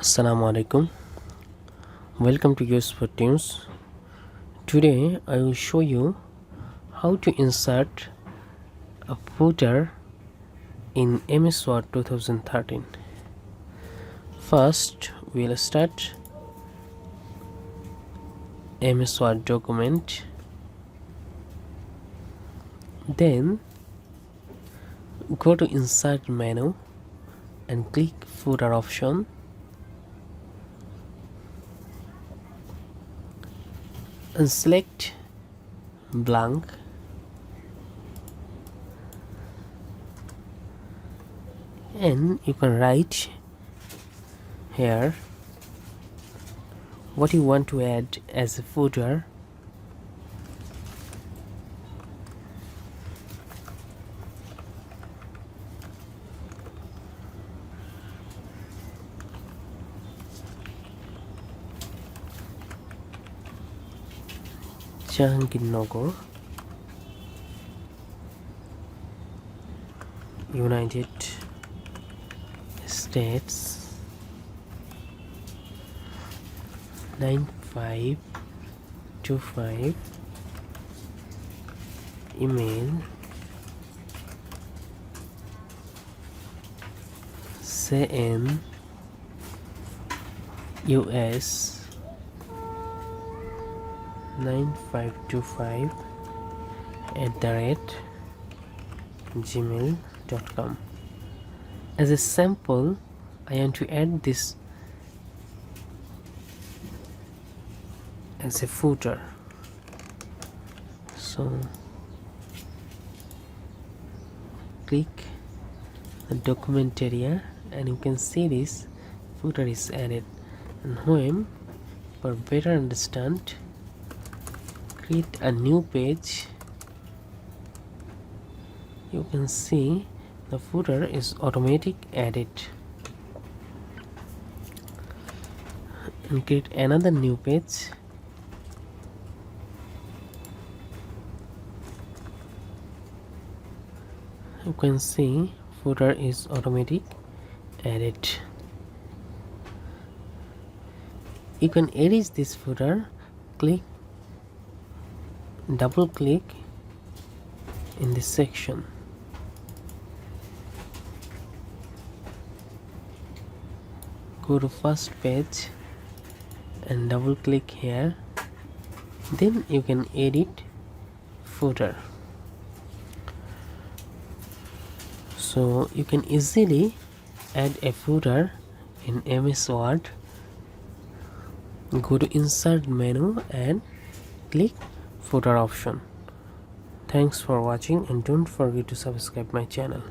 Assalamu alaikum. Welcome to Useful Tunes. Today I will show you how to insert a footer in MS Word 2013. First we'll start MS Word document. Then go to Insert menu and click Footer option. And select blank. And you can write here what you want to add as a footer. Jahangirnagar, United States 9525. Email CN US 9525 @gmail.com. As a sample, I want to add this as a footer. So click the document area and you can see this footer is added. And when, for better understand, create a new page, you can see the footer is automatic added. And create another new page. You can see footer is automatic added. You can erase this footer. Double click in this section. Go to first page and double click here. Then you can edit footer. So you can easily add a footer in MS Word. Go to Insert menu and click Footer option. Thanks for watching and don't forget to subscribe my channel.